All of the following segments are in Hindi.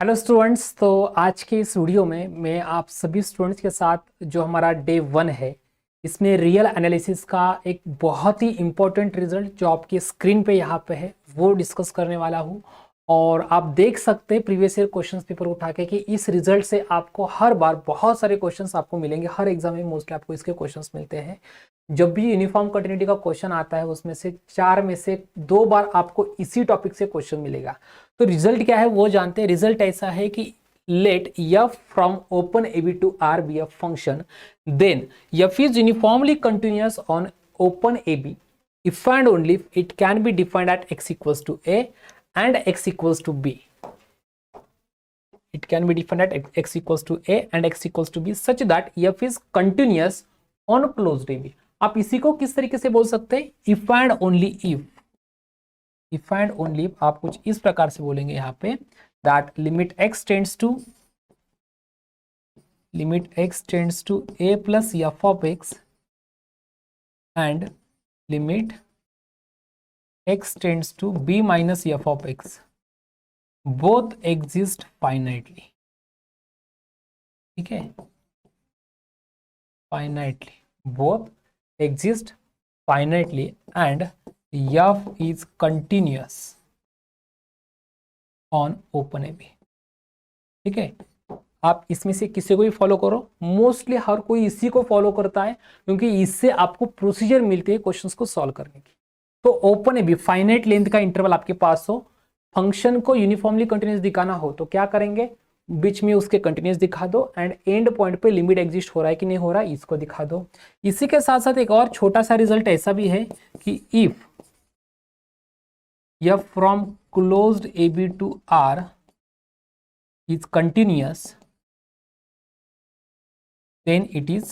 Hello students. तो आज के इस वीडियो में मैं आप सभी स्टूडेंट्स के साथ जो हमारा डे 1 है इसमें रियल एनालिसिस का एक बहुत ही इम्पोर्टेंट रिजल्ट जो आपकी स्क्रीन पे यहाँ पे है वो डिस्कस करने वाला हूँ। और आप देख सकते हैं प्रीवियस ईयर क्वेश्चंस पेपर उठा के कि इस रिजल्ट से आपको हर बार बहुत सारे क्वेश्चंस आपको मिलेंगे। हर एग्जाम में मोस्टली आपको इसके क्वेश्चंस मिलते हैं। जब भी यूनिफॉर्म कंटिन्यूटी का क्वेश्चन आता है उसमें से 4 में से 2 बार आपको इसी टॉपिक से क्वेश्चन मिलेगा। तो रिजल्ट क्या है वो जानते हैं। रिजल्ट ऐसा है कि let f from open AB to R be a function, then f is uniformly continuous on open AB if and only if it can be defined at x equals to a and x equals to b. It can be defined at x equals to a and x equals to b such that f is continuous on closed AB. आप इसी को किस तरीके से बोल सकते हैं, if and only if. If and only if आप कुछ इस प्रकार से बोलेंगे यहाँ पे that limit x tends to a plus f of x and limit x tends to b minus f of x both exist finitely. ठीक है, finitely, both exist finitely and f is continuous on open AB. ठीक है, आप इसमें से किसी को भी फॉलो करो, मोस्टली हर कोई इसी को फॉलो करता है क्योंकि इससे आपको प्रोसीजर मिलती है क्वेश्चंस को सॉल्व करने की। तो ओपन AB फाइनाइट लेंथ का इंटरवल आपके पास हो, फंक्शन को यूनिफॉर्मली कंटिन्यूस दिखाना हो तो क्या करेंगे, बीच में उसके कंटिन्यूस दिखा दो एंड एंड पॉइंट पे लिमिट एग्जिस्ट हो रहा है कि नहीं हो रहा है इसको दिखा दो। इसी के साथ साथ एक और छोटा सा रिजल्ट ऐसा भी है कि if f from closed AB to R is continuous then it is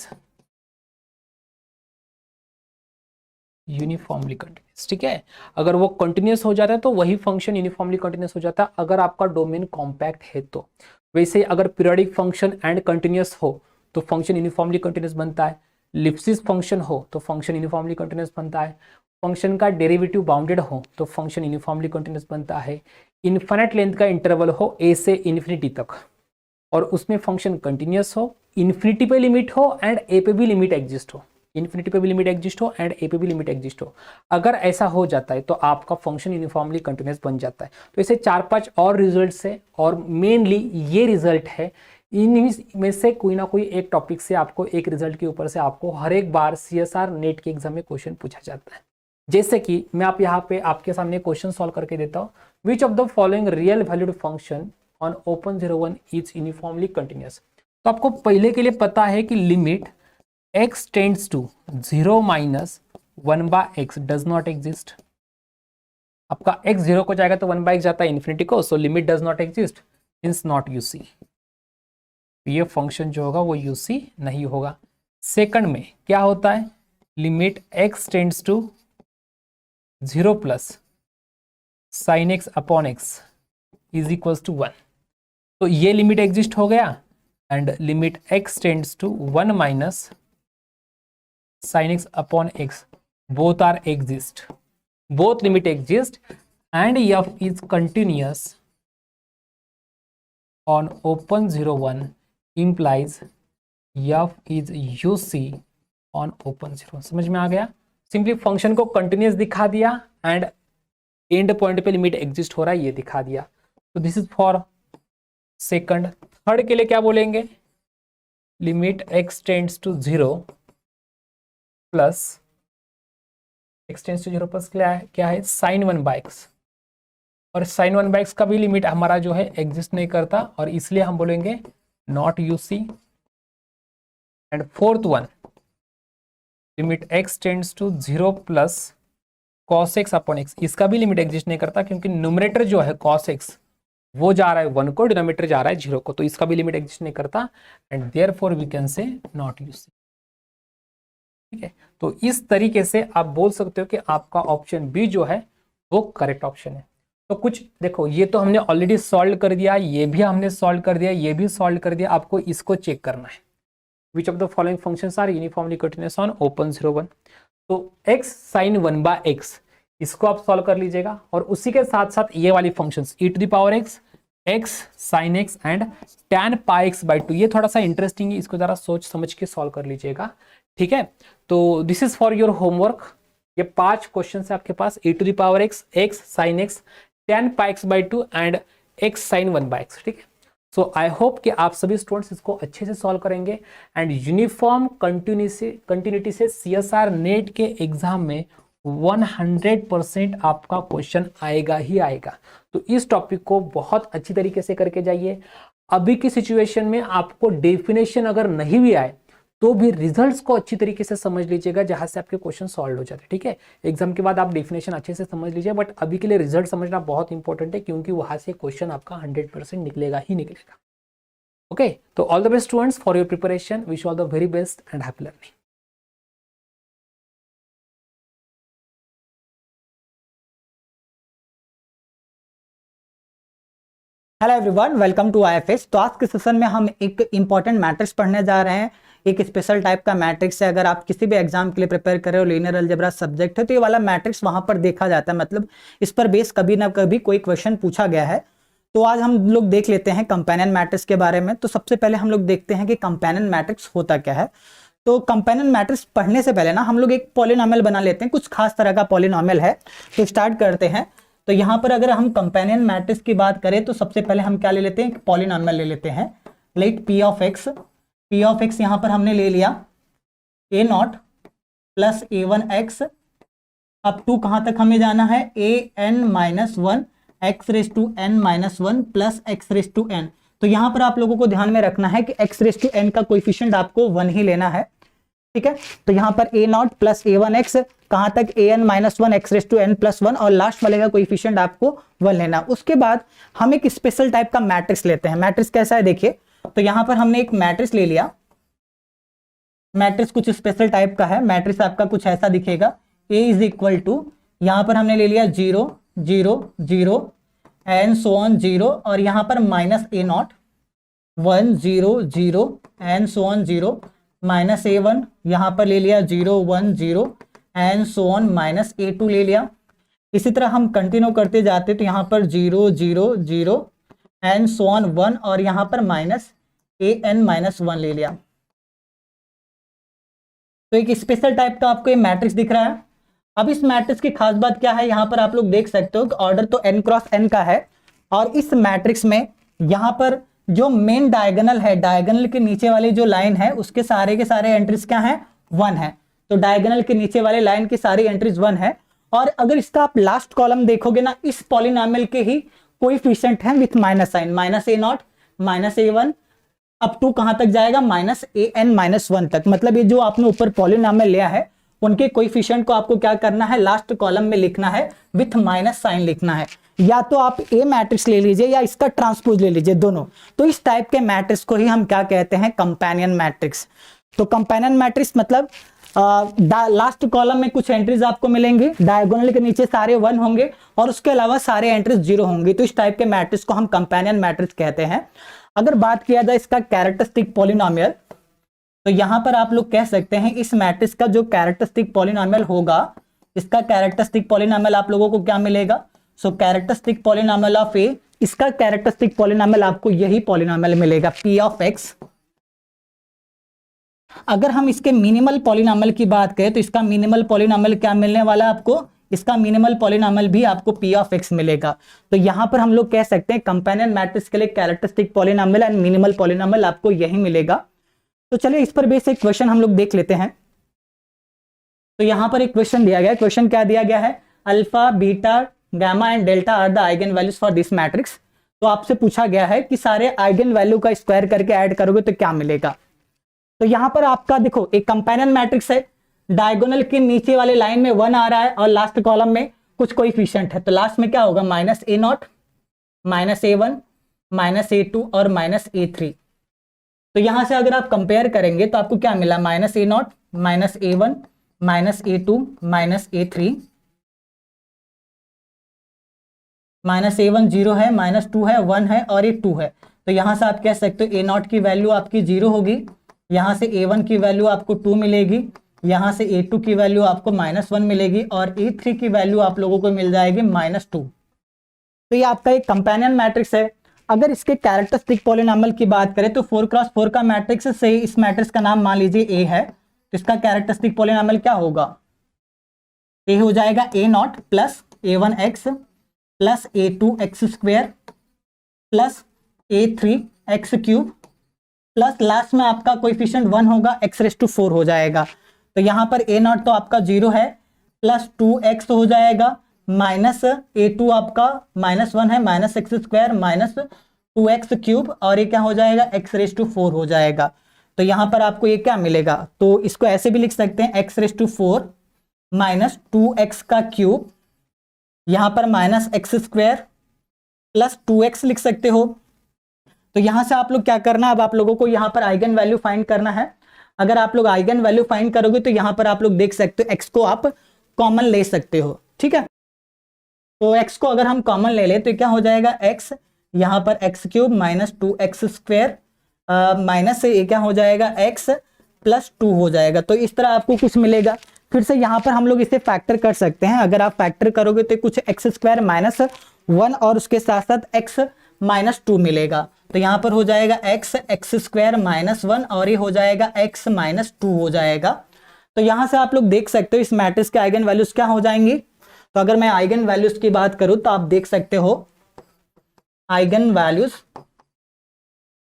uniformly continuous. ठीक है, अगर वो कंटिन्यूस हो जाता है तो वही फंक्शन यूनिफॉर्मली कंटिन्यूस हो जाता है अगर आपका डोमेन कॉम्पैक्ट है तो। वैसे अगर पीरियोडिक फंक्शन एंड कंटिन्यूस हो तो फंक्शन यूनिफॉर्मली कंटिन्यूस बनता है, लिप्सिस फंक्शन हो तो फंक्शन यूनिफॉर्मली कंटिन्यूस बनता है, फंक्शन का डेरिवेटिव बाउंडेड हो तो फंक्शन यूनिफॉर्मली कंटिन्यूस बनता है, इन्फिनिट लेंथ का इंटरवल हो a से इन्फिनिटी तक और उसमें फंक्शन कंटिन्यूस हो, इन्फिनिटी पे लिमिट हो एंड a पे भी लिमिट एग्जिस्ट हो, इन्फिनिटी पे भी लिमिट एग्जिस्ट हो एंड a पे भी लिमिट एग्जिस्ट हो। अगर ऐसा हो जाता है तो आपका फंक्शन यूनिफॉर्मली कंटिन्यूस बन जाता है। तो ऐसे 4-5 और रिजल्ट्स है और मेनली ये रिजल्ट है, इनमें से कोई ना कोई एक टॉपिक से आपको एक रिजल्ट के ऊपर से आपको हर एक बार CSR नेट के एग्जाम में क्वेश्चन पूछा जाता है। जैसे कि मैं आप यहाँ पे आपके सामने क्वेश्चन सॉल्व करके देता हूँ, which of the following real valued function on open 01 is uniformly continuous. तो आपको पहले के लिए पता है कि limit x tends to 0 minus 1/x does not exist. आपका x 0 को जाएगा तो 1/x जाता है इन्फिनिटी को, so limit does not exist means not UC. ये फंक्शन जो होगा वो यूसी नहीं होगा। सेकंड में क्या होता है, limit x tends to 0 plus sine x upon x is equals to 1, तो ये लिमिट एग्जिस्ट हो गया and limit x tends to 1 minus sine x upon x both are exist, both limit exist and f is continuous on open 01 implies f is UC on open 01। समझ में आ गया, सिंपली फंक्शन को कंटिन्यूअस दिखा दिया एंड एंड पॉइंट पे लिमिट एग्जिस्ट हो रहा है ये दिखा दिया। तो this is for second. Third के लिए क्या बोलेंगे, limit x tends to 0 plus x tends to 0 plus क्या है साइन 1/x, और साइन 1/x का भी लिमिट हमारा जो है एग्जिस्ट नहीं करता और इसलिए हम बोलेंगे not UC. And fourth one, limit x tends to 0 plus cos x upon x, इसका भी लिमिट एग्जिस्ट नहीं करता क्योंकि न्यूमरेटर जो है cos x वो जा रहा है 1 को, डिनोमिनेटर जा रहा है 0 को, तो इसका भी लिमिट एग्जिस्ट नहीं करता and therefore we can say not UC. ठीक है, तो इस तरीके से आप बोल सकते हो कि आपका ऑप्शन बी जो है वो करेक्ट ऑप्शन है। तो कुछ देखो, ये तो हमने ऑलरेडी सॉल्व कर दिया, ये भी हमने सॉल्व कर दिया, ये भी सॉल्व कर दिया, आपको इसको चेक करना है। Which of the following functions are uniformly continuous on open 01। तो x साइन 1/x इसको आप सॉल्व कर लीजिएगा और उसी के साथ साथ ये वाली functions e to the power x x sin x and tan pi x by 2। ये थोड़ा सा इंटरेस्टिंग है, इसको जरा सोच समझ के सॉल्व कर लीजिएगा, ठीक है। तो this is for your homework. ये 5 क्वेश्चन है आपके पास, e to the power x, x sin x, tan pi x by 2 and x sin 1 by x, ठीक है। सो आई होप कि आप सभी स्टूडेंट्स इसको अच्छे से सॉल्व करेंगे एंड यूनिफॉर्म कंटिन्यूटी से CSR नेट के एग्जाम में 100% आपका क्वेश्चन आएगा ही आएगा। तो इस टॉपिक को बहुत अच्छी तरीके से करके जाइए। अभी की सिचुएशन में आपको डेफिनेशन अगर नहीं भी आए तो भी रिजल्ट्स को अच्छी तरीके से समझ लीजिएगा, जहां से आपके क्वेश्चन सॉल्व हो जाते हैं, ठीक है। एग्जाम के बाद आप डेफिनेशन अच्छे से समझ लीजिए, बट अभी के लिए रिजल्ट समझना बहुत इंपॉर्टेंट है, क्योंकि वहां से क्वेश्चन आपका 100% निकलेगा ही निकलेगा। ओके, तो all the best students for your preparation, wish all the very best and happy learning. Hello everyone, welcome to IFS। तो आज के सेशन में हम एक इंपॉर्टेंट मैट्रिक्स पढ़ने जा रहे हैं। एक स्पेशल टाइप का मैट्रिक्स है। अगर आप किसी भी एग्जाम के लिए प्रिपेयर कर रहे हो, लीनियर अलजेब्रा सब्जेक्ट है, तो ये वाला मैट्रिक्स वहां पर देखा जाता है, मतलब इस पर बेस कभी ना कभी कोई क्वेश्चन पूछा गया है। तो आज हम लोग देख लेते हैं कंपेनियन मैट्रिक्स के बारे में। तो सबसे पहले हम लोग देखते हैं कि कंपेनियन मैट्रिक्स होता क्या है। तो कंपेनियन मैट्रिक्स पढ़ने से पहले ना हम लोग एक पॉलिनोमियल बना लेते हैं, कुछ खास तरह का पॉलिनोमियल है। तो स्टार्ट करते हैं। तो यहाँ पर अगर हम कंपेनियन मैट्रिक्स की बात करें तो सबसे पहले हम क्या ले लेते हैं, पॉलिनोमियल ले लेते हैं। लेट P ऑफ x यहाँ पर हमने ले लिया a0 प्लस a1x अब टू कहाँ तक हमें जाना है, an-1 x raise to n-1 plus x raise to n। तो यहाँ पर आप लोगों को ध्यान में रखना है कि x रेस टू n का कोएफिशिएंट आपको 1 ही लेना है, ठीक है। तो यहाँ पर a0 प्लस a1x कहाँ तक an-1 x raise to n plus 1, और लास्ट वाले का कोएफिशिएंट आपको 1 लेना। उसके बाद हम एक स्पेशल टाइप का मैट्रिक्स लेते हैं। मैट्रिक्स कैसा है देखिए। तो यहाँ पर हमने एक मैट्रिक्स ले लिया। मैट्रिक्स कुछ स्पेशल टाइप का है। मैट्रिक्स आपका कुछ ऐसा दिखेगा, a इज इक्वल टू, यहाँ पर हमने ले लिया 0 0 0 एंड सो ऑन 0, और यहाँ पर minus a0 1 0 0 and so on 0, minus a1 यहाँ पर ले लिया 0 1 0 and so on, minus a2 ले लिया। इसी तरह हम कंटिन्यू करते जाते तो यहाँ पर 0 0 0 एंड सो ऑन 1, और यहाँ पर माइनस an-1 ले लिया। तो एक स्पेशल टाइप का आपको ये मैट्रिक्स दिख रहा है। अब इस मैट्रिक्स की खास बात क्या है, यहाँ पर आप लोग देख सकते हो कि ऑर्डर तो n क्रॉस n का है, और इस मैट्रिक्स में यहाँ पर जो मेन डायगोनल है, डायगोनल के नीचे वाली जो लाइन है उसके सारे के सारे एंट्रीज क्या है, 1 है। तो डायगोनल के नीचे वाले लाइन की सारी एंट्रीज 1 है। और अगर इसका आप लास्ट कॉलम देखोगे ना, इस पॉलिनोमियल के ही कोएफिशिएंट है with minus sign, minus a0 minus a1 up to कहां तक जाएगा, माइनस an-1 तक। मतलब ये जो आपने ऊपर पॉलिनोमियल लिया है उनके कोएफिशिएंट को आपको क्या करना है, लास्ट कॉलम में लिखना है, विथ माइनस साइन लिखना है। या तो आप ए मैट्रिक्स ले लीजिए या इसका ट्रांसपोज ले लीजिए, दोनों। तो इस टाइप के मैट्रिक्स को ही हम क्या कहते हैं, कंपेनियन मैट्रिक्स। तो कंपेनियन मैट्रिक्स मतलब लास्ट कॉलम में कुछ एंट्रीज आपको मिलेंगी, डायगोनल के नीचे सारे 1 होंगे और उसके अलावा सारे एंट्रीज 0 होंगी। तो इस टाइप के मैट्रिक्स को हम कंपेनियन मैट्रिक्स कहते हैं। अगर बात किया जाए इसका कैरेक्टरिस्टिक पॉलिनोमियल, तो यहां पर आप लोग कह सकते हैं इस मैट्रिक्स का जो कैरेक्टरिस्टिक पॉलिनोमियल होगा, इसका कैरेक्टरिस्टिक पॉलिनोमियल आप लोगों को क्या मिलेगा, सो कैरेक्टरिस्टिक पॉलिनोमियल ऑफ ए, इसका कैरेक्टरिस्टिक पॉलिनोमियल आपको यही पॉलिनोमियल मिलेगा, P ऑफ x। अगर हम इसके मिनिमल पॉलिनोमियल की बात करें तो इसका मिनिमल पॉलिनोमियल क्या मिलने वाला है आपको, इसका मिनिमल पॉलिनोमियल भी आपको P ऑफ x मिलेगा। तो यहां पर हम लोग कह सकते हैं कंपेनियन मैट्रिक्स के लिए characteristic polynomial and minimal polynomial आपको यही मिलेगा। तो चलिए इस पर बेस एक क्वेश्चन हम लोग देख लेते हैं। तो यहां पर एक क्वेश्चन दिया गया है। क्वेश्चन क्या दिया गया है, alpha beta gamma and delta R the eigen values for this matrix. तो आपसे पूछा गया है कि सारे आइगन वैल्यू का स्क्वायर करके ऐड करोगे तो क्या मिलेगा। तो यहां पर आपका देखो एक कंपेनियन मैट्रिक्स है, डायगोनल के नीचे वाले लाइन में 1 आ रहा है और लास्ट कॉलम में कुछ कोएफिशिएंट है। तो लास्ट में क्या होगा, minus a0 minus a1 minus a2 और माइनस a3। तो यहां से अगर आप कंपेयर करेंगे तो आपको क्या मिला, minus a0 minus a1 minus a2 minus a3, minus a1 0 है, माइनस 2 है, 1 है और एक 2 है। तो यहां से आप कह सकते हो a0 की वैल्यू आपकी 0 होगी, यहां से a1 की वैल्यू आपको 2 मिलेगी, यहां से a2 की वैल्यू आपको माइनस 1 मिलेगी और a3 की वैल्यू आप लोगों को मिल जाएगी माइनस 2। तो ये आपका एक कंपेनियन मैट्रिक्स है। अगर इसके कैरेक्टरिस्टिक पॉलिनॉमियल की बात करें तो 4x4 का मैट्रिक्स से इस मैट्रिक्स का नाम मान लीजिए ए है, तो इसका कैरेक्टरिस्टिक पॉलिनॉमियल क्या होगा, ए हो जाएगा a0 plus a1x plus a2x square plus a3x cube plus last में आपका कोएफिशिएंट 1 होगा, x⁴ हो जाएगा। तो यहाँ पर a0 तो आपका 0 है, प्लस 2x हो जाएगा, माइनस a2 आपका -1 है, -x² माइनस 2x क्यूब, और ये क्या हो जाएगा, x⁴ हो जाएगा। तो यहाँ पर आपको ये क्या मिलेगा, तो इसको ऐसे भी लिख सकते हैं x⁴ माइनस 2x का क्यूब, यहाँ पर -x² प्लस 2x लिख सकते हो। तो यहां से आप लोग क्या करना, अब आप लोगों को यहां पर आइगन वैल्यू फाइंड करना है। अगर आप लोग आइगन वैल्यू फाइंड करोगे तो यहां पर आप लोग देख सकते हो x को आप कॉमन ले सकते हो, ठीक है। तो x को अगर हम कॉमन ले ले तो क्या हो जाएगा, x यहां पर x³ माइनस 2x² माइनस से ये क्या हो जाएगा, x प्लस 2 हो जाएगा। तो इस तरह आपको कुछ मिलेगा। फिर से यहाँ पर हम लोग इसे फैक्टर कर सकते हैं। अगर आप फैक्टर करोगे तो कुछ x² माइनस 1 और उसके साथ साथ x माइनस 2 मिलेगा। तो यहाँ पर हो जाएगा x² माइनस 1 और ये हो जाएगा x माइनस 2 हो जाएगा। तो यहाँ से आप लोग देख सकते हो इस मैट्रिक्स के आइगन वैल्यूज क्या हो जाएंगी। तो अगर मैं आइगन वैल्यूज की बात करूं तो आप देख सकते हो eigenvalues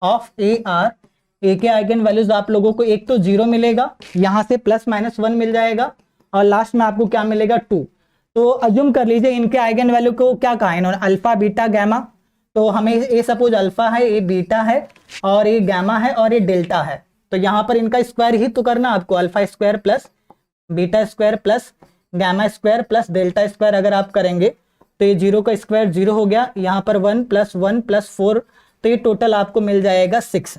of A R, A के आइगन वैल्यूज आप लोगों को एक तो 0 मिलेगा, यहां से +-1 मिल जाएगा और लास्ट में आपको क्या मिलेगा, 2। तो अज्यूम कर लीजिए इनके आइगन वैल्यू को क्या कहा इन्होंने, अल्फा बीटा गैमा। तो हमें ये सपोज अल्फा है, ये बीटा है और ये गैमा है और ये डेल्टा है। तो यहाँ पर इनका स्क्वायर ही तो करना आपको, alpha square plus beta square plus gamma square plus delta square अगर आप करेंगे तो ये 0 का स्क्वायर 0 हो गया, यहाँ पर 1 + 1 + 4, तो ये टोटल आपको मिल जाएगा 6।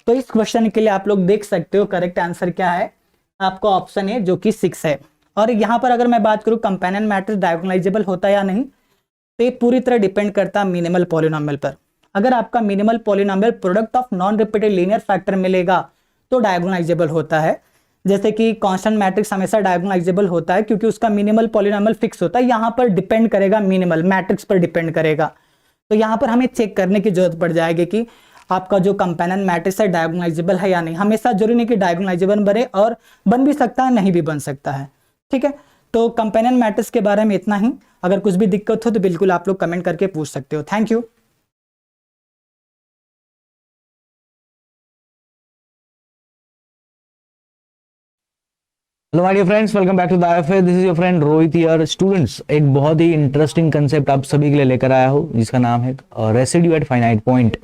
तो इस क्वेश्चन के लिए आप लोग देख सकते हो करेक्ट आंसर क्या है, आपका ऑप्शन है जो कि 6 है। और यहाँ पर अगर मैं बात करूँ कंपेनियन मैट्रिक्स डायगोनलाइजेबल होता है या नहीं, तो ये पूरी तरह डिपेंड करता है मिनिमल पॉलिनोमियल पर। अगर आपका minimal polynomial product of non repeated linear factor मिलेगा तो डायगोनलाइजेबल होता है। जैसे कि कांस्टेंट मैट्रिक्स हमेशा डायगोनलाइजेबल होता है क्योंकि उसका मिनिमल पॉलिनोमियल फिक्स होता है, यहाँ पर डिपेंड करेगा मिनिमल मैट्रिक्स पर डिपेंड करेगा। तो यहाँ पर हमें चेक करने की जरूरत पड़ जाएगी कि आपका जो कंपेनियन मैट्रिक्स है डायगोनलाइजेबल है या नहीं। हमेशा जरूरी नहीं कि डायगोनलाइजेबल बने, और बन भी सकता है नहीं भी बन सकता है, ठीक है। तो कंपेनियन मैट्रिक्स के बारे में इतना ही। अगर कुछ भी दिक्कत हो तो बिल्कुल आप लोग कमेंट करके पूछ सकते हो। Thank you. Hello my dear friends, welcome back to the IFS. This is your friend Rohit here. Students, एक बहुत ही इंटरेस्टिंग कंसेप्ट आप सभी के लिए लेकर आया हूँ जिसका नाम है रेसिड्यू एट फाइनाइट पॉइंट।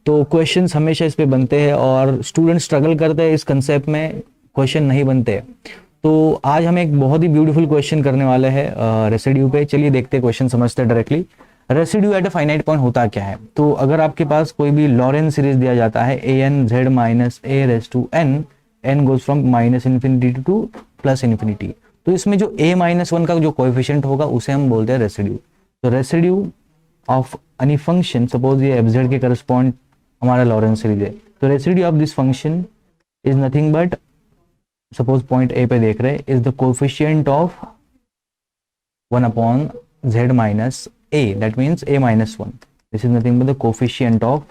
तो क्वेश्चंस हमेशा इस पे बनते हैं और स्टूडेंट स्ट्रगल करते हैं इस कंसेप्ट में, क्वेश्चन नहीं बनते। तो आज हम एक बहुत ही ब्यूटीफुल क्वेश्चन करने वाले हैं रेसिड्यू पे। चलिए देखते हैं, क्वेश्चन समझते हैं directly. Residue at a finite point होता क्या है। तो अगर आपके पास कोई भी लॉरेंट सीरीज दिया जाता है an(z - a)n, n goes from -∞ to +∞, तो इसमें जो a-1 का जो कोएफिशिएंट होगा उसे हम बोलते हैं रेसिड्यू। तो residue of any function, suppose ये f(z) के करस्पॉन्ड हमारा लॉरेंट सीरीज है, तो residue of this function is nothing but, suppose point A पे देख रहे हैं, is the coefficient of 1/z - a, that means a-1. this is nothing but the coefficient of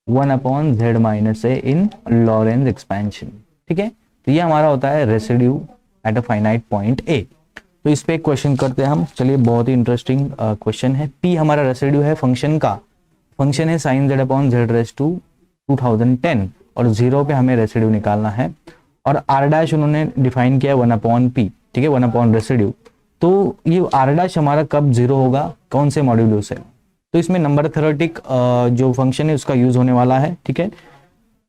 1/z - a in Lorentz expansion, ठीक है। तो ये हमारा होता है residue at a finite point A. तो इस पे एक क्वेश्चन करते हैं हम। चलिए, बहुत ही इंटरेस्टिंग क्वेश्चन है। p हमारा रेसिड्यू है फंक्शन का, फंक्शन है sin z/z 2010 और 0 पे हमें रेसिड्यू निकालना है। और r' उन्होंने डिफाइन किया 1/p, ठीक है, 1 रेसिड्यू। तो ये r' हमारा कब 0 होगा, कौन से मॉड्यूलो से, तो इसमें नंबर थ्योरेटिक जो फंक्शन है उसका यूज होने वाला है, ठीक है।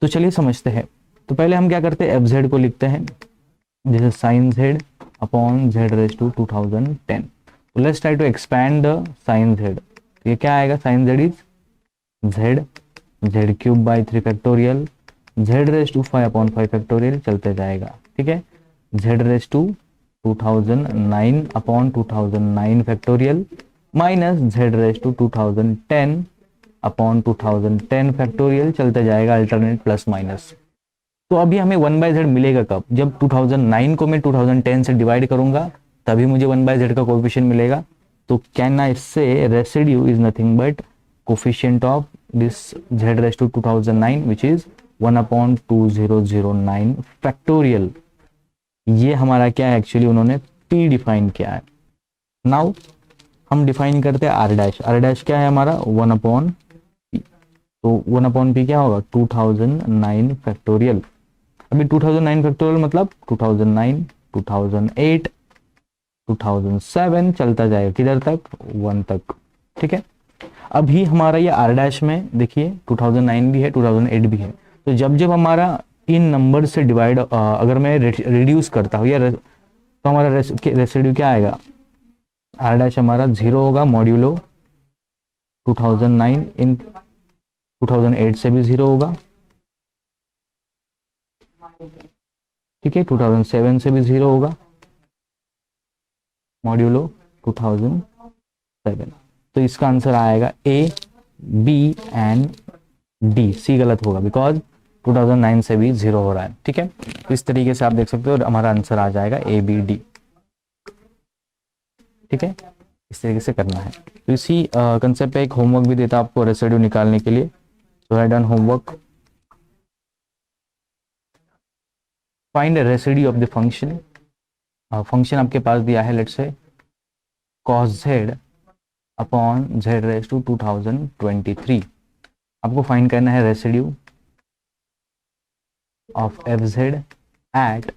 तो चलिए समझते हैं। तो पहले हम क्या करते हैं, fz को लिखते हैं जैसे sin z/z 2010। तो let's try to expand the sin z। तो ये क्या आएगा, sin z is z³ 3 factorial z⁵5/5 factorial चलते जाएगा, ठीक है, z⁵2009/2009 factorial minus z⁵2010/2010 factorial चलते जाएगा, अल्टरनेट प्लस माइनस। तो अभी हमें 1/z मिलेगा कब, जब 2009 को मैं 2010 से डिवाइड करूंगा तभी मुझे 1/z का कोएफिशिएंट मिलेगा। तो तो can I say residue is nothing but coefficient of this z raise to 2009 which is 1/2009 factorial. ये हमारा क्या है, एक्चुअली उन्होंने p डिफाइन किया है। नाउ हम डिफाइन करते हैं r डैश। r डैश क्या है हमारा 1/p, तो 1/p क्या होगा 2009 फैक्टोरियल। अभी 2009 फैक्टोरियल मतलब 2009, 2008, 2007 चलता जाएगा किधर तक 1 तक, ठीक है। अभी हमारा ये r डैश में देखिए 2009 भी है 2008 भी है, तो जब जब हमारा इन नंबर से डिवाइड अगर मैं रिड्यूस करता हूँ या तो हमारा रेसिड्यू क्या आएगा, r डैश हमारा 0 होगा मॉड्यूलो 2009, इन 2008 से भी 0 होगा, ठीक है, 2007 से भी 0 होगा मॉड्यूलो 2007। तो इसका आंसर आएगा A, B and D। C गलत होगा बिकॉज 2009 से भी 0 हो रहा है, ठीक है। तो इस तरीके से आप देख सकते हो और हमारा आंसर आ जाएगा A, B, D, ठीक है। इस तरीके से करना है। तो इसी कंसेप्ट पे एक होमवर्क भी देता आपको रेसिड्यू निकालने के लिए। So write down homework, find a residue of the function. Function आपके पास दिया है let's say cos z upon z raise to 2023। आपको फाइंड करना है residue of fz at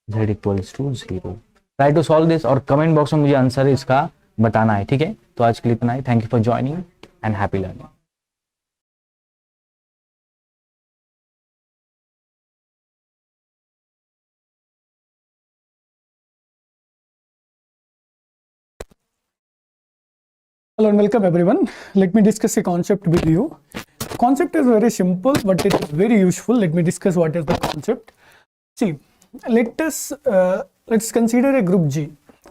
z equals to 0। Try to solve this और कमेंट बॉक्स में मुझे आंसर इसका बताना है, ठीक है। तो आज के लिए इतना ही। Thank you for joining and happy learning. Hello and welcome everyone. Let me discuss a concept with you. Concept is very simple but it is very useful. Let me discuss what is the concept. See, let's consider a group G.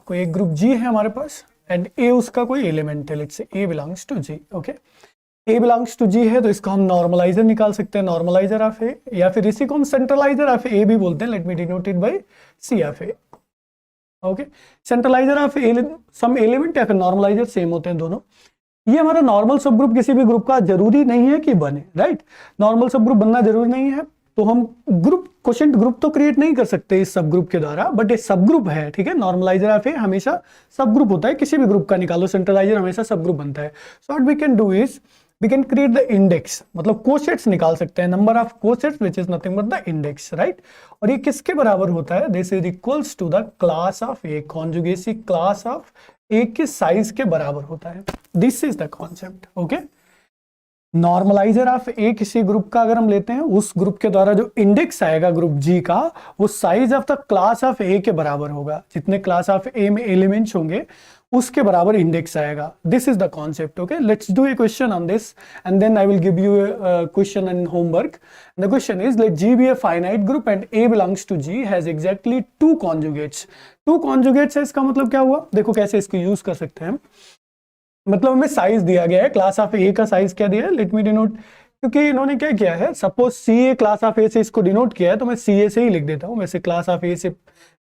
कोई एक ग्रुप G है हमारे पास and A उसका कोई एलिमेंट है, let's say A belongs to G. Okay? A belongs to G है तो इसको हम नॉर्मलाइजर निकाल सकते हैं, नॉर्मलाइजर ऑफ A, या फिर इसी को हम सेंट्रलाइजर ऑफ A भी बोलते हैं. Let me denote it by C of A. Okay, centralizer of some element या फिर नॉर्मलाइजर सेम होते हैं दोनों. ये हमारा नॉर्मल सब ग्रुप किसी भी ग्रुप का जरूरी नहीं है कि बने, राइट. नॉर्मल सब ग्रुप बनना जरूरी नहीं है, तो हम ग्रुप क्वोशिएंट ग्रुप तो क्रिएट नहीं कर सकते इस सब ग्रुप के द्वारा, बट ये सब ग्रुप है, ठीक है. नॉर्मलाइजर ऑफ ए हमेशा सब ग्रुप होता है, किसी भी ग्रुप का निकालो, सेंट्रलाइजर हमेशा सब ग्रुप बनता है. So what we can do is we can create the index, मतलब कोसेट्स निकाल सकते हैं, number of cosets which is nothing but the index, right. और ये किसके बराबर होता है, this is equals to the class of A, conjugacy class of A के साइज के बराबर होता है. This is the concept. Okay, normalizer of A किसी ग्रुप का अगर हम लेते हैं, उस ग्रुप के द्वारा जो इंडेक्स आएगा ग्रुप जी का, वो size of the class of A के बराबर होगा. जितने क्लास ऑफ ए में एलिमेंट्स होंगे उसके बराबर इंडेक्स आएगा. This is the concept. Okay, let's do a question on this and then I will give you a question and homework. The question is, let G be a finite group and A belongs to G has exactly two conjugates. Two conjugates है, इसका मतलब क्या हुआ, देखो कैसे इसको यूज कर सकते हैं. मतलब हमें साइज दिया गया है, क्लास ऑफ ए का साइज क्या दिया है, लेट मी डिनोट, क्योंकि इन्होंने क्या किया है, suppose C A class of A से इसको डिनोट किया है, तो मैं सी ए से ही लिख देता हूं. वैसे क्लास ऑफ ए से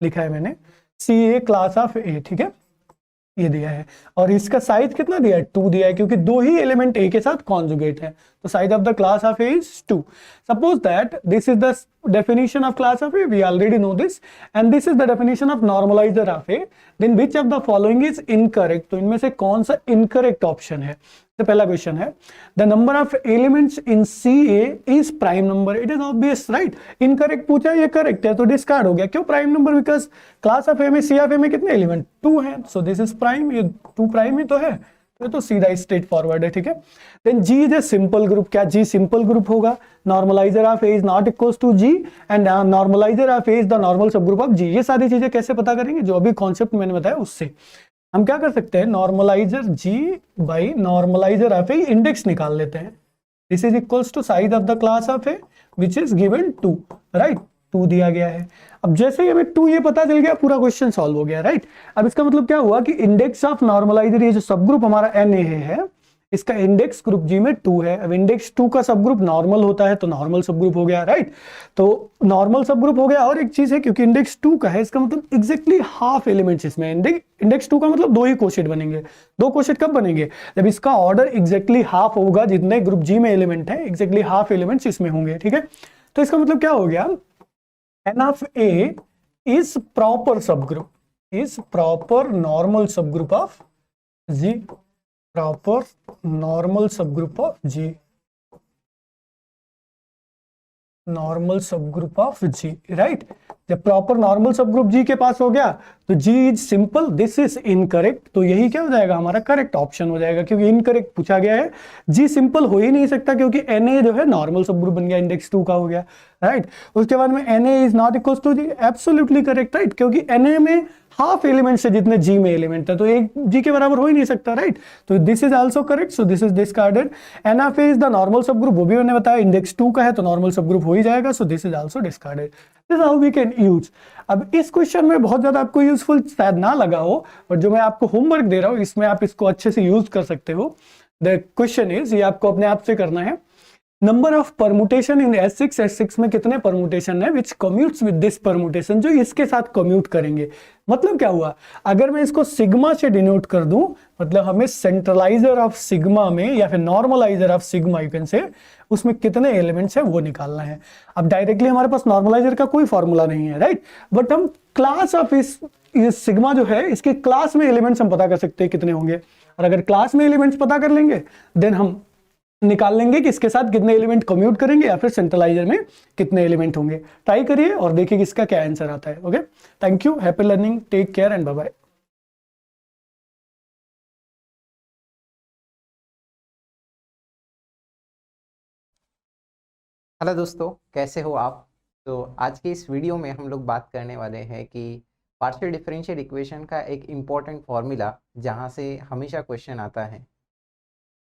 लिखा है मैंने, सी ए क्लास ऑफ ए, ठीक है, ये दिया है. और इसका साइज कितना दिया है, 2 दिया है, क्योंकि दो ही एलिमेंट ए के साथ कॉन्जुगेट है, तो size of the class of A is 2. Suppose that this is the definition of class of A, we already know this, and this is the definition of normalizer of A. Then which of the following is incorrect? तो इनमें से कौन सा incorrect option है. तो पहला क्वेश्चन है, the number of elements in CA is prime number. It is obvious, right? Incorrect पूछा, ये correct है, तो discard हो गया. क्यों prime number? Because class of A में C of A में कितने एलिमेंट 2 हैं, so this is prime. ये 2 प्राइम ही तो है, तो सीधा स्ट्रेट फॉरवर्ड है, ठीक है. Then G is a simple group. क्या जी सिंपल ग्रुप होगा? Normalizer of A is not equals to G and normalizer of A is the normal subgroup of G. ये सारी चीजें कैसे पता करेंगे, जो अभी कॉन्सेप्ट मैंने बताया उससे हम क्या कर सकते हैं, normalizer G by normalizer of A index निकाल लेते हैं. This is equals to size of the class of A which is given 2, right. 2 दिया गया है. अब जैसे ही हमें 2 ये पता चल गया, पूरा क्वेश्चन सॉल्व हो गया, राइट. अब इसका मतलब क्या हुआ कि इंडेक्स ऑफ नॉर्मलाइजर, ये जो सब ग्रुप हमारा एन ए है, इसका इंडेक्स ग्रुप जी में 2 है। अब इंडेक्स 2 का सब ग्रुप नॉर्मल होता है तो नॉर्मल सब ग्रुप हो गया, राइट। तो नॉर्मल सब ग्रुप हो गया। और एक चीज है, क्योंकि इंडेक्स 2 का है, इसका मतलब एग्जैक्टली हाफ एलिमेंट्स इसमें। इंडेक्स 2 का मतलब 2 ही कोशेट बनेंगे। 2 कोशेट कब बनेंगे? जब इसका ऑर्डर एग्जैक्टली हाफ होगा, जितने ग्रुप जी में एलिमेंट है एग्जैक्टली हाफ एलिमेंट्स इसमें होंगे, ठीक है। तो इसका मतलब क्या हो गया, N of A is proper subgroup, is proper normal subgroup of G, proper normal subgroup of G, normal subgroup of G, right. जब proper normal subgroup G के पास हो गया तो G is simple, this is incorrect. तो यही क्या हो जाएगा, हमारा करेक्ट ऑप्शन हो जाएगा, क्योंकि इनकरेक्ट पूछा गया है। जी सिंपल हो ही नहीं सकता, क्योंकि Na जो है नॉर्मल सब ग्रुप बन गया, इंडेक्स 2 का हो गया, राइट। उसके बाद में Na is not equal to G, absolutely correct, right, क्योंकि Na में हाफ एलिमेंट है जितने जी में एलिमेंट है, तो एक जी के बराबर हो ही नहीं सकता, राइट। तो this is also correct, so this is discarded. N of A is the normal subgroup, वो भी मैंने बताया इंडेक्स 2 का है तो नॉर्मल सब ग्रुप हो ही जाएगा, so this is also discarded. This how we can use. अब इस क्वेश्चन में बहुत ज्यादा आपको यूजफुल शायद ना लगा हो, बट जो मैं आपको होमवर्क दे रहा हूं इसमें आप इसको अच्छे से यूज कर सकते हो। द क्वेश्चन इज, ये आपको अपने आप से करना है, number of permutation in S6, S6 में कितने परमुटेशन है विच कम्यूट्स विद दिस परमुटेशन, जो इसके साथ कम्यूट करेंगे। मतलब क्या हुआ, अगर मैं इसको सिग्मा से डिनोट कर दूं, मतलब हमें सेंट्रलाइजर ऑफ सिग्मा में या फिर normaliser of sigma you can say, उसमें कितने एलिमेंट्स है वो निकालना है। अब डायरेक्टली हमारे पास नॉर्मलाइजर का कोई फॉर्मूला नहीं है, राइट, बट हम क्लास ऑफ इस सिग्मा जो है इसके क्लास में एलिमेंट्स हम पता कर सकते हैं कितने होंगे। और अगर क्लास में एलिमेंट्स पता कर लेंगे देन हम निकाल लेंगे कि इसके साथ कितने एलिमेंट कम्यूट करेंगे या फिर सेंट्रलाइजर में कितने एलिमेंट होंगे। ट्राई करिए और देखिए कि इसका क्या आंसर आता है। Okay, thank you, happy learning, take care and bye bye. Hello दोस्तों, कैसे हो आप। तो आज के इस वीडियो में हम लोग बात करने वाले हैं कि पार्शियल डिफरेंशियल इक्वेशन का एक इम्पॉर्टेंट फॉर्मूला जहां से हमेशा क्वेश्चन आता है।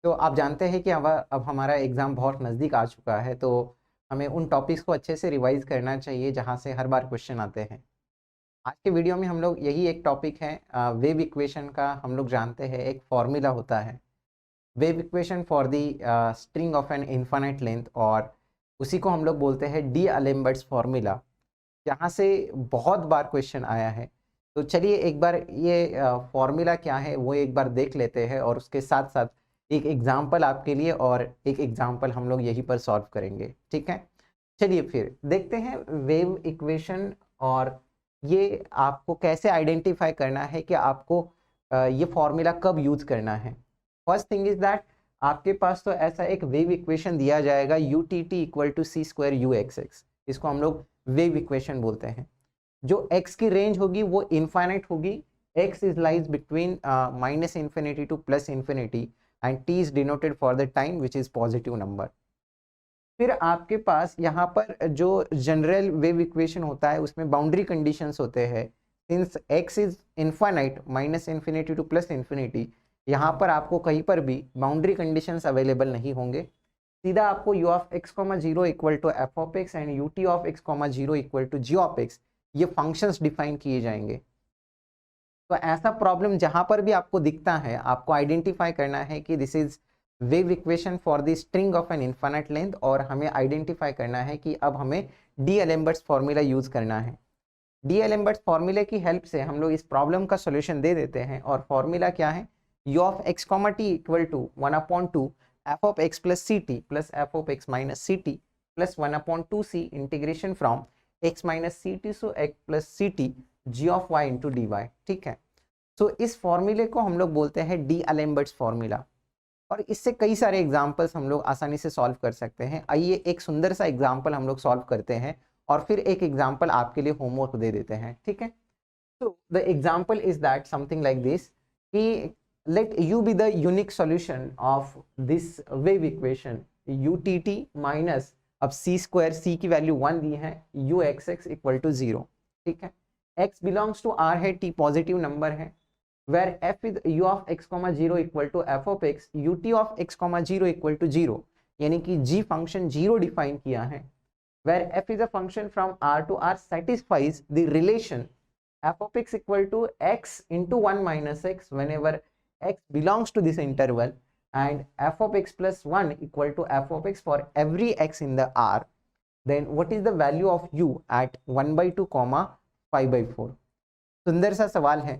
तो आप जानते हैं कि अब हमारा एग्ज़ाम बहुत नज़दीक आ चुका है, तो हमें उन टॉपिक्स को अच्छे से रिवाइज़ करना चाहिए जहां से हर बार क्वेश्चन आते हैं। आज के वीडियो में हम लोग यही एक टॉपिक है वेव इक्वेशन का। हम लोग जानते हैं एक फॉर्मूला होता है wave equation for the string of an infinite length, और उसी को हम लोग बोलते हैं डी अलेम्बर्ट्स फॉर्मूला, जहाँ से बहुत बार क्वेश्चन आया है। तो चलिए एक बार ये फॉर्मूला क्या है वो एक बार देख लेते हैं, और उसके साथ साथ एक एग्जाम्पल आपके लिए और एक एग्जाम्पल हम लोग यहीं पर सॉल्व करेंगे, ठीक है। चलिए फिर देखते हैं वेव इक्वेशन, और ये आपको कैसे आइडेंटिफाई करना है कि आपको ये फॉर्मूला कब यूज करना है। फर्स्ट थिंग इज दैट आपके पास तो ऐसा एक वेव इक्वेशन दिया जाएगा UTT equal to C square UXX, इसको हम लोग वेव इक्वेशन बोलते हैं। जो x की रेंज होगी वो इनफाइनाइट होगी, x is lies between minus infinity two plus infinity, and t is denoted for the time which is positive number. फिर आपके पास यहाँ पर जो जनरल वेव इक्वेशन होता है उसमें बाउंड्री कंडीशंस होते हैं। Since x is infinite minus infinity two plus infinity, यहाँ पर आपको कहीं पर भी बाउंड्री कंडीशंस अवेलेबल नहीं होंगे। सीधा आपको u of x, 0 equal to f of x and ut of x, 0 equal to g of x, ये फंक्शंस डिफाइन किए जाएंगे। तो ऐसा प्रॉब्लम जहाँ पर भी आपको दिखता है आपको आइडेंटिफाई करना है कि this is wave equation for the string of an infinite length, और हमें आइडेंटिफाई करना है कि अब हमें डी अलेम्बर्ट्स फॉर्मूला यूज करना है। डी अलेम्बर्ट्स फॉर्मूले की हेल्प से हम लोग इस प्रॉब्लम का सोल्यूशन दे देते हैं, और फॉर्मूला क्या है, u of x, t equal to 1/2 f of x plus ct plus f of x minus ct plus 1/2c integration from x minus ct so x plus ct g of y into dy, ठीक है। तो इस फॉर्मूले को हम लोग बोलते हैं डी अलेम्बर्ट्स फॉर्मूला, और इससे कई सारे एग्जाम्पल्स हम लोग आसानी से सॉल्व कर सकते हैं। आइए एक सुंदर सा एग्जाम्पल हम लोग सॉल्व करते हैं, और फिर एक एग्जाम्पल आपके लिए होमवर्क दे देते हैं, ठीक है। तो the example is that something like this कि let u be the unique solution of this wave equation UTT minus, अब c स्क्वायर, c की वैल्यू 1 दी है, UXX इक्वल टू 0, ठीक है। x बिलोंग्स टू r है, t पॉजिटिव नंबर है, where f is u of x, 0 equal to f of x, ut of x, 0 equal to 0, यानी कि g फंक्शन 0 डिफाइन किया है, where f is a function from r to r satisfies the relation f of x equal to x into 1 minus x whenever x belongs to this interval, and f of x plus 1 equal to f of x for every x in the R, then what is the value of u at 1/2 comma 5/4? सुंदर सा सवाल है।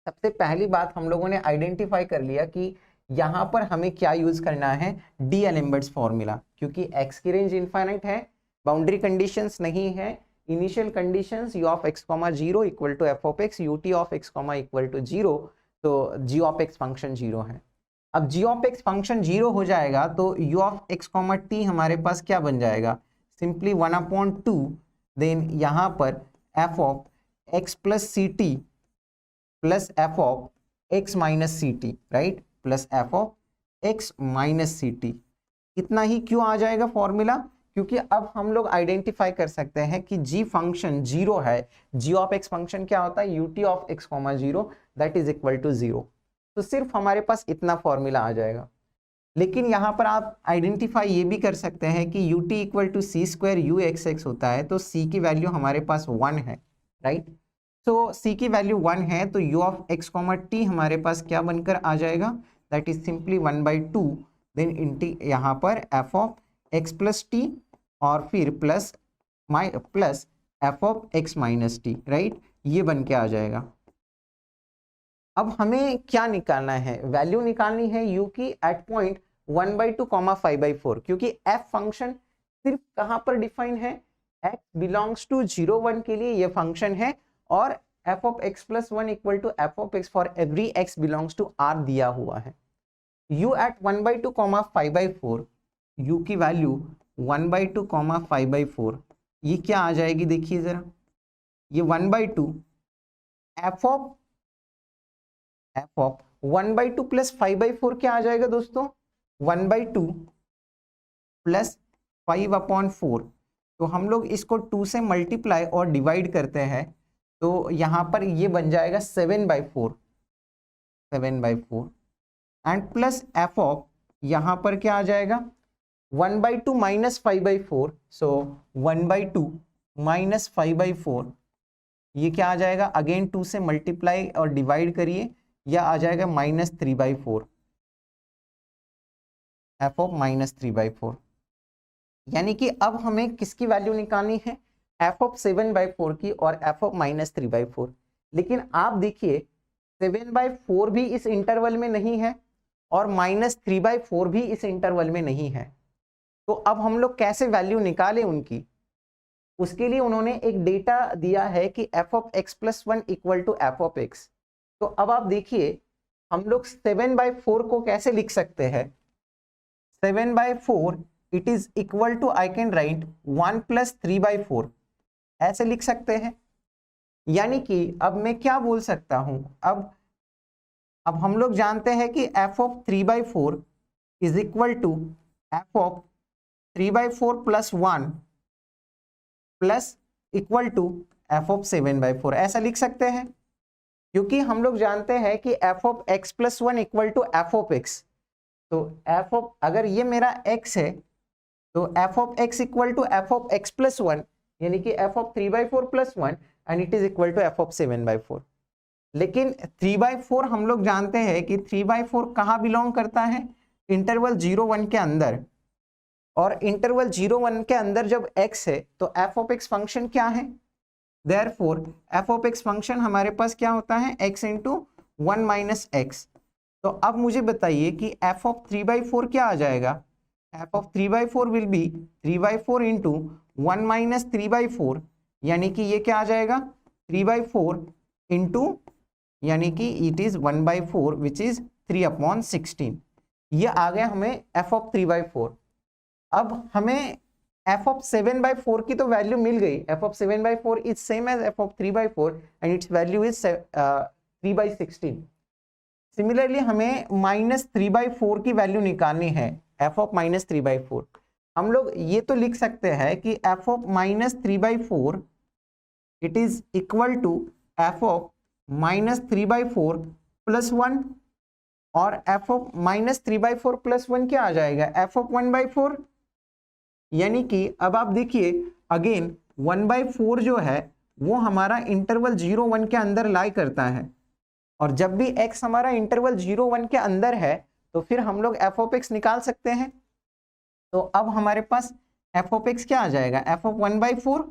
सबसे पहली बात हम लोगों ने आइडेंटिफाई कर लिया कि यहाँ पर हमें क्या यूज करना है, डी-एलेम्बर्ट्स फॉर्मूला, क्योंकि x की रेंज इनफाइनाइट है, बाउंड्री कंडीशंस नहीं है, initial conditions u of x, 0 equal to f of x, ut of x, equal to 0, तो g ऑफ x फंक्शन 0 है। अब g ऑफ x फंक्शन 0 हो जाएगा तो u ऑफ x, t हमारे पास क्या बन जाएगा, सिंपली 1/2, देन यहाँ पर f of x plus c t plus f of x minus c t, right, plus f of x minus c t. इतना ही क्यों आ जाएगा फॉर्मूला, क्योंकि अब हम लोग आइडेंटिफाई कर सकते हैं कि g फंक्शन 0 है, g ऑफ x फंक्शन क्या होता है, ut of x, 0 that is equal to 0। तो सिर्फ हमारे पास इतना फॉर्मूला आ जाएगा। लेकिन यहाँ पर आप आइडेंटिफाई ये भी कर सकते हैं कि ut equal to C square u x x होता है, तो c की वैल्यू हमारे पास 1 है, राइट। तो c की वैल्यू 1 है तो u ऑफ x, t हमारे पास क्या बनकर आ जाएगा, दैट इज सिंपली 1/2, देन इंटी यहाँ पर f of x plus T और फिर plus f of x minus T, right, ये बन के आ जाएगा। अब हमें क्या निकालना है, वैल्यू निकालनी है u की एट पॉइंट 1/2 comma 5/4, क्योंकि f फंक्शन सिर्फ कहाँ पर डिफाइन है, x बिलोंग्स टू 0 1 के लिए ये फंक्शन है, और f of x plus 1 equal to f of x for every x belongs to R दिया हुआ है। u एट 1/2 comma 5/4, u की वैल्यू 1/2 comma 5/4, ये क्या आ जाएगी, देखिए जरा, ये 1/2 f ऑफ 1/2 प्लस 5/4 क्या आ जाएगा दोस्तों, 1/2 प्लस 5/4। तो हम लोग इसको 2 से मल्टीप्लाई और डिवाइड करते हैं तो यहाँ पर ये बन जाएगा 7/4 एंड प्लस f ऑफ यहाँ पर क्या आ जाएगा 1/2 माइनस 5/4, सो 1/2 माइनस 5/4, ये क्या आ जाएगा, अगेन 2 से मल्टीप्लाई और डिवाइड करिए, या आ जाएगा -3/4, f ऑफ -3/4। यानी कि अब हमें किसकी वैल्यू निकालनी है, f ऑफ 7/4 की और f ऑफ -3/4। लेकिन आप देखिए 7/4 भी इस इंटरवल में नहीं है और -3/4 भी इस इंटरवल में नहीं है, तो अब हम लोग कैसे वैल्यू निकालें उनकी, उसके लिए उन्होंने एक डेटा दिया है कि f of x plus 1 equal to f of x। तो अब आप देखिए हम लोग 7/4 को कैसे लिख सकते हैं, 7/4 it is equal to, I can write 1 plus 3/4, ऐसे लिख सकते हैं। यानी कि अब मैं क्या बोल सकता हूं, अब हम लोग जानते हैं कि f of 3/4 is equal to f of 3/4 plus 1 plus equal to f of 7/4, ऐसा लिख सकते हैं, क्योंकि हम लोग जानते हैं कि f of x plus 1 equal to f of x। तो f ऑफ, अगर ये मेरा x है तो f of x equal to f of x plus 1, यानी कि f of 3/4 plus 1 and it is equal to f of 7/4। लेकिन 3/4 हम लोग जानते हैं कि 3/4 कहाँ बिलोंग करता है, इंटरवल 0-1 के अंदर, और इंटरवल 0-1 के अंदर जब x है तो f ऑफ x फंक्शन क्या है, therefore f of x function हमारे पास क्या होता है, x इंटू 1 माइनस एक्स। तो अब मुझे बताइए कि f ऑफ 3/4 क्या आ जाएगा, f of 3/4 will be 3/4 into 1 minus 3/4, यानी कि ये क्या आ जाएगा 3/4 इंटू, यानी कि इट इज 1/4 विच इज 3/16, ये आ गया हमें f ऑफ 3/4। अब हमें f ऑफ 7/4 की तो वैल्यू मिल गई, f of 7/4 is same as f of 3/4 and its value is 3/16। Similarly हमें -3/4 की वैल्यू निकालनी है, f ऑफ -3/4। हम लोग ये तो लिख सकते हैं कि f of -3/4 it is equal to f of -3/4 plus 1, और f ऑफ -3/4 प्लस 1 क्या आ जाएगा, f ऑफ 1/4। यानी कि अब आप देखिए अगेन 1/4 जो है वो हमारा इंटरवल 0-1 के अंदर लाई करता है, और जब भी x हमारा इंटरवल 0-1 के अंदर है तो फिर हम लोग एफ ऑफ एक्स निकाल सकते हैं। तो अब हमारे पास एफ ऑफ एक्स क्या आ जाएगा, एफ ऑफ 1/4,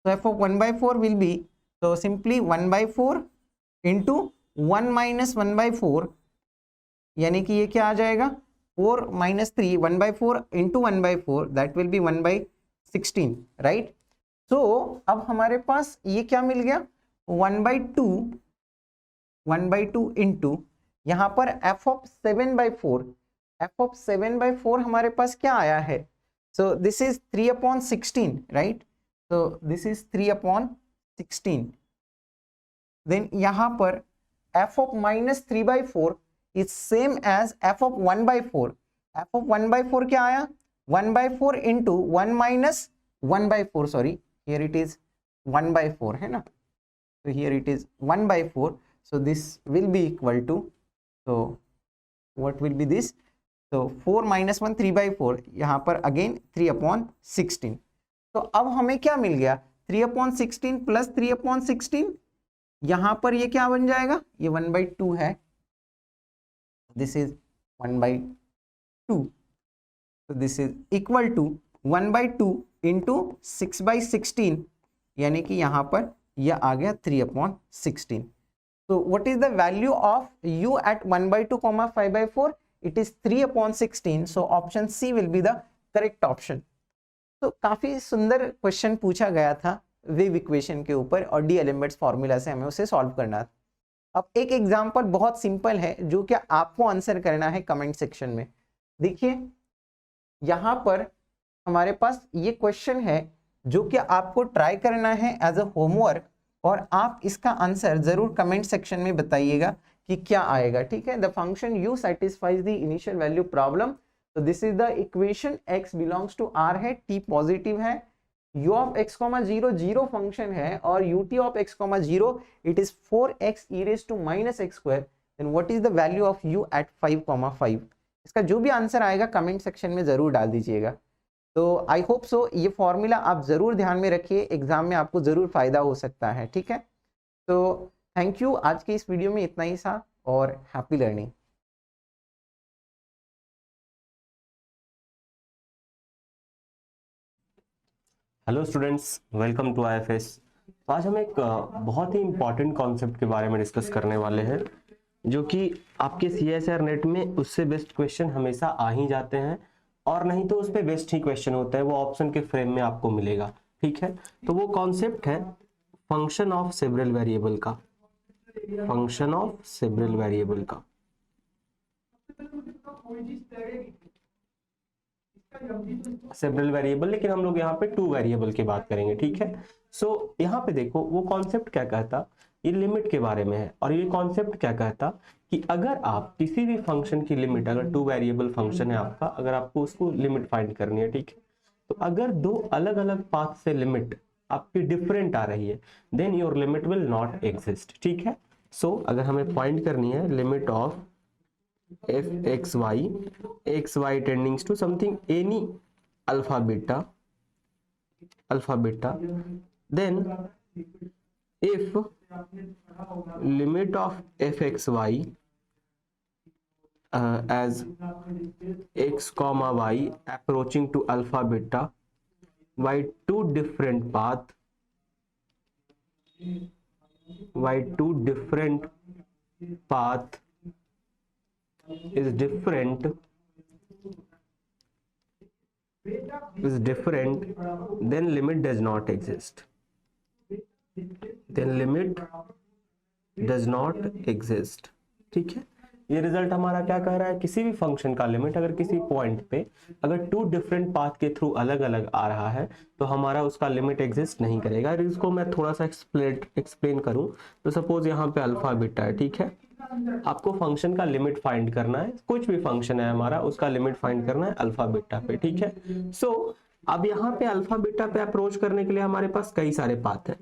तो एफ ऑफ 1/4 विल बी, तो सिंपली 1/4 इंटू 1 माइनस 1/4, यानी कि ये क्या आ जाएगा 4 minus 3, 1/4 into 1/4 that will be 1/16, right. So अब हमारे पास ये क्या मिल गया 1/2 इंटू यहाँ पर एफ ऑफ 7/4, एफ ऑफ 7/4 हमारे पास क्या आया है, सो this is 3/16, right. so this is 3/16, then यहाँ पर f of minus 3/4 is same as f of 1/4, f of 1/4 क्या आया 1/4 into 1 minus 1/4, sorry here it is 1/4 है ना, so here it is 1/4, so this will be equal to, so what will be this, so 4 minus 1 3/4, यहाँ पर again 3/16, तो अब हमें क्या मिल गया 3/16 प्लस 3/16, यहां पर ये क्या बन जाएगा, ये 1/2 है, दिस इज 1/2, तो this is equal to 1/2 into 6/16, यानी कि यहां पर यह आ गया 3/16। तो what is the value of u at 1/2, 5/4, it is 3/16, so option c will be the correct option. तो काफी सुंदर क्वेश्चन पूछा गया था वेव इक्वेशन के ऊपर और डीएलेम्बर्ट्स फॉर्मूला से हमें उसे सॉल्व करना था। अब एक एग्जांपल बहुत सिंपल है जो कि आपको आंसर करना है कमेंट सेक्शन में। देखिए यहाँ पर हमारे पास ये क्वेश्चन है जो कि आपको ट्राई करना है एज अ होमवर्क, और आप इसका आंसर जरूर कमेंट सेक्शन में बताइएगा कि क्या आएगा, ठीक है। The function U satisfies the initial value problem, तो this is the equation x belongs to r है, t पॉजिटिव है, u of x, 0 zero function है, और ut of x, 0 it is 4x e raised to minus x square, then what is the value of u at 5,5। इसका जो भी आंसर आएगा कमेंट सेक्शन में जरूर डाल दीजिएगा। तो आई होप सो ये फॉर्मूला आप जरूर ध्यान में रखिए, एग्जाम में आपको जरूर फायदा हो सकता है, ठीक है। तो थैंक यू, आज के इस वीडियो में इतना ही था और happy learning. Hello students, welcome to IFS। तो आज हम एक बहुत ही इम्पॉर्टेंट कॉन्सेप्ट के बारे में डिस्कस करने वाले हैं, जो कि आपके CSR नेट में उससे बेस्ट क्वेश्चन हमेशा आ ही जाते हैं, और नहीं तो उस पर बेस्ट ही क्वेश्चन होता है, वो ऑप्शन के फ्रेम में आपको मिलेगा, ठीक है। तो वो कॉन्सेप्ट है फंक्शन ऑफ सेवरल वेरिएबल का, फंक्शन ऑफ सेवरल वेरिएबल का। सेवरल वेरिएबल, लेकिन हम लोग यहाँ पे 2 वेरिएबल की बात करेंगे, ठीक है। सो यहाँ पे देखो वो कॉन्सेप्ट क्या कहता, ये लिमिट के बारे में है, और ये कॉन्सेप्ट क्या कहता कि अगर आप किसी भी फंक्शन की लिमिट, अगर 2 वेरिएबल फंक्शन है आपका, अगर आपको उसको लिमिट फाइंड करनी है, ठीक है, तो अगर 2 अलग अलग पाथ से लिमिट आपकी डिफरेंट आ रही है, then your limit will not exist, ठीक है। सो अगर हमें फाइंड करनी है limit of fxy tending to something any alpha beta, then if limit of fxy as x comma y approaching to alpha beta by 2 different path, is different, then limit does not exist, ठीक है। ये रिजल्ट हमारा क्या कह रहा है, किसी भी फंक्शन का लिमिट अगर किसी पॉइंट पे अगर 2 डिफरेंट पाथ के थ्रू अलग अलग आ रहा है तो हमारा उसका लिमिट एग्जिस्ट नहीं करेगा। अगर इसको मैं थोड़ा सा एक्सप्लेन करूं तो सपोज यहाँ पे अल्फा बीटा है, ठीक है, आपको फंक्शन का लिमिट फाइंड करना है, कुछ भी फंक्शन है हमारा उसका लिमिट फाइंड करना है अल्फा बीटा पे, ठीक है। सो अब यहाँ पे अल्फा बीटा पे अप्रोच करने के लिए हमारे पास कई सारे पाथ हैं,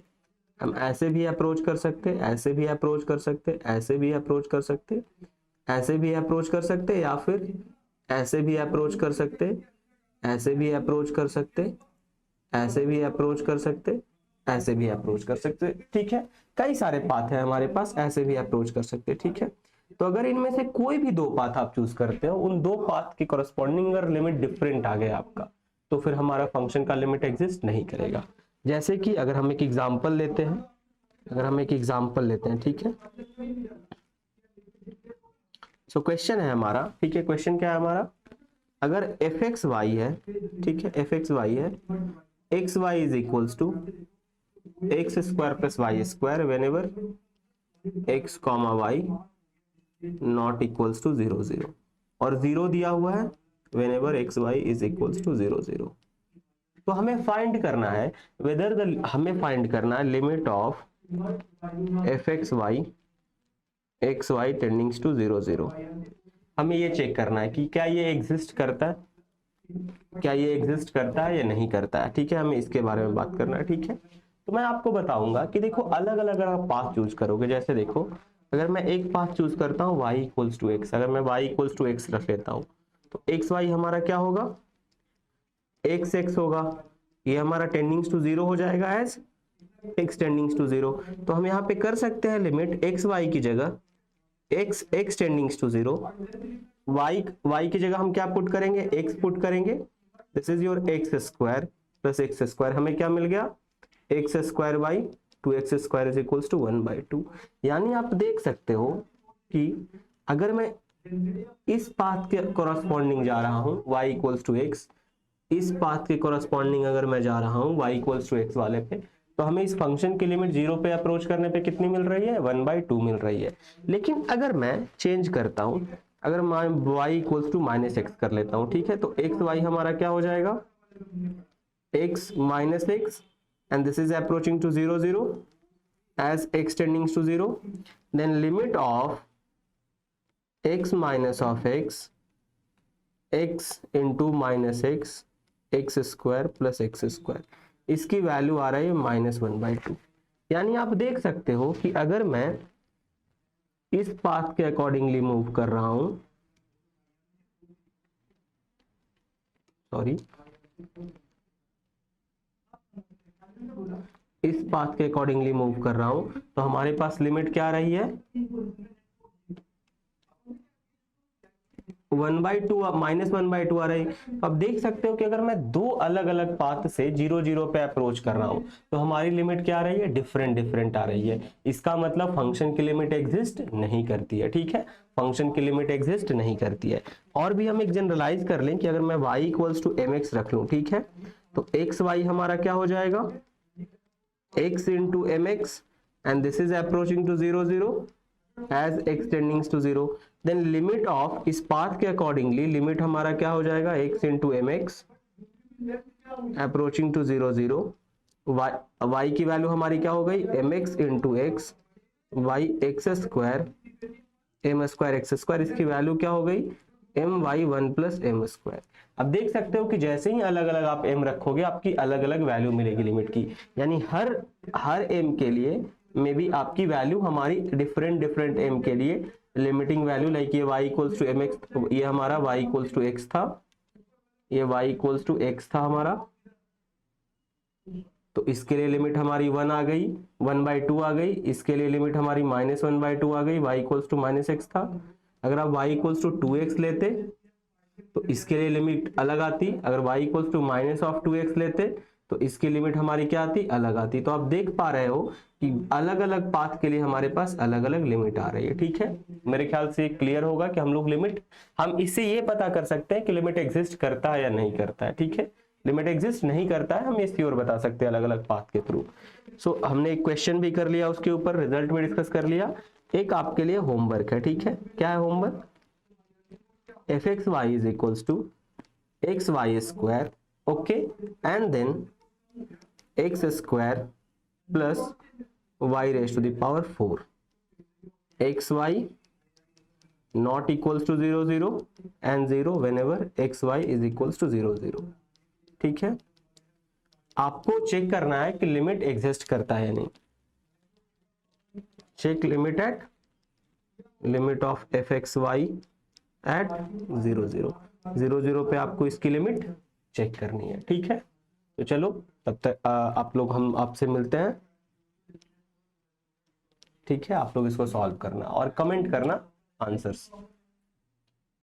हम ऐसे भी अप्रोच कर सकते, ऐसे भी अप्रोच कर सकते, ऐसे भी अप्रोच कर सकते, ऐसे भी अप्रोच कर सकते, या फिर ऐसे भी अप्रोच कर सकते, ऐसे भी अप्रोच कर सकते, ऐसे भी अप्रोच कर सकते, ऐसे भी अप्रोच कर सकते, ठीक है। कई सारे पाथ है हमारे पास, ऐसे भी अप्रोच कर सकते, ठीक है। तो अगर इनमें से कोई भी दो पाथ आप चूज करते हो, उन दो पाथ के कॉरस्पॉन्डिंग अगर लिमिट डिफरेंट आ गया आपका, तो फिर हमारा फंक्शन का लिमिट एग्जिस्ट नहीं करेगा। जैसे कि अगर हम एक एग्जांपल लेते हैं, ठीक है। सो क्वेश्चन है हमारा, ठीक है, क्वेश्चन क्या है हमारा, अगर एफ एक्स वाई है, ठीक है, एफ एक्स वाई है, x y is equals to x square plus y square whenever x comma y not equals to 0 0, और 0 दिया हुआ है whenever x y is equals to 0 0। तो हमें फाइंड करना है हमें फाइंड करना है limit of F x Y tending to 0 0। हमें ये चेक करना है कि क्या ये एग्जिस्ट करता है, या नहीं करता है, ठीक है, हमें इसके बारे में बात करना है, ठीक है। तो मैं आपको बताऊंगा कि देखो अलग अलग अगर आप पाथ चूज करोगे, जैसे देखो अगर मैं एक पाथ चूज करता हूँ y इक्वल्स टू एक्स, अगर मैं y इक्वल्स टू एक्स रख लेता हूँ तो एक्स वाई हमारा क्या होगा, एक्स एक्स होगा, ये हमारा टेंडिंग्स टू 0 हो जाएगा एज एक्स टेंडिंग्स टू 0। तो हम यहाँ पे कर सकते हैं लिमिट एक्स वाई की जगह x x tendings to 0, y की जगह हम क्या पुट करेंगे, x पुट करेंगे, this is your x square plus x square, हमें क्या मिल गया, x square by 2x square is equals to 1/2। यानी आप देख सकते हो कि अगर मैं इस पाथ के कॉरस्पॉन्डिंग जा रहा हूं y इक्वल्स टू एक्स, इस पाथ के कॉरस्पॉन्डिंग अगर मैं जा रहा हूं y इक्वल्स टू एक्स वाले पे, तो हमें इस फंक्शन की लिमिट 0 पे अप्रोच करने पे कितनी मिल रही है, 1/2 मिल रही है। लेकिन अगर मैं चेंज करता हूं, अगर मैं y equals to minus x कर लेता हूं, ठीक है, तो एक्स वाई हमारा क्या हो जाएगा, x minus x, and this is approaching to 0 0 as x tending to 0, then limit of x minus of x into minus x square plus x square, इसकी वैल्यू आ रही है -1/2। यानी आप देख सकते हो कि अगर मैं इस पाथ के अकॉर्डिंगली मूव कर रहा हूं, इस पाथ के अकॉर्डिंगली मूव कर रहा हूं, तो हमारे पास लिमिट क्या आ रही है, 1/2 -1/2 आ रही। अब देख सकते हो कि अगर मैं दो अलग अलग पाथ से 0 0 पे अप्रोच कर रहा हूं, तो हमारी लिमिट क्या आ रही है, डिफरेंट आ रही है। इसका मतलब फंक्शन की लिमिट एग्जिस्ट नहीं करती है, ठीक है, फंक्शन की लिमिट एग्जिस्ट नहीं करती है। और भी हम एक जनरलाइज कर लें कि अगर मैं y इक्वल्स टू mx रख लूं, ठीक है, तो एक्स वाई हमारा क्या हो जाएगा, x into mx, and this is approaching to 0 0 as x tending to 0, then limit of इस पाथ के अकॉर्डिंगली लिमिट हमारा क्या हो जाएगा, x into mx approaching to 0 0, y की वैल्यू हमारी क्या हो गई, mx into x, y x square m square x square, इसकी वैल्यू क्या हो गई, my1 प्लस m स्क्वायर। अब देख सकते हो कि जैसे ही अलग अलग आप m रखोगे, आपकी अलग अलग वैल्यू मिलेगी लिमिट की। यानी हर m के लिए में भी आपकी वैल्यू हमारी डिफरेंट m के लिए लिमिटिंग वैल्यू, लाइक ये y इक्वल्स टू mx, ये हमारा y इक्वल्स टू x था, ये y इक्वल्स टू x था हमारा, तो इसके लिए लिमिट हमारी 1 आ गई, 1/2 आ गई, इसके लिए लिमिट हमारी -1/2 आ गई, y इक्वल्स टू -x था। अगर आप y इक्वल्स टू 2x लेते तो इसके लिए लिमिट अलग आती, अगर y इक्वल्स टू -2x लेते तो इसकी लिमिट हमारी क्या आती, अलग आती। तो आप देख पा रहे हो कि अलग अलग पाथ के लिए हमारे पास अलग अलग लिमिट आ रही है, ठीक है। मेरे ख्याल से क्लियर होगा कि हम लोग लिमिट, हम इससे ये पता कर सकते हैं कि लिमिट एग्जिस्ट करता है या नहीं करता है, ठीक है। लिमिट एग्जिस्ट नहीं करता है, हम ये श्योर बता सकते हैं अलग अलग पाथ के थ्रू। सो हमने एक क्वेश्चन भी कर लिया, उसके ऊपर रिजल्ट भी डिस्कस कर लिया। एक आपके लिए होमवर्क है, ठीक है, क्या है homework, f x y is equals to x y square, okay, and then x square plus y raise to the power 4, x y not equals to 0 0 and 0 whenever x y is equals to 0 0, ठीक है। आपको चेक करना है कि लिमिट एग्जिस्ट करता है या नहीं। Check limit at limit of F x y at 0 0 0 0 पे आपको इसकी लिमिट चेक करनी है, ठीक है। तो चलो तब तक आप लोग, हम आपसे मिलते हैं, ठीक है। आप लोग इसको सॉल्व करना और कमेंट करना आंसर्स।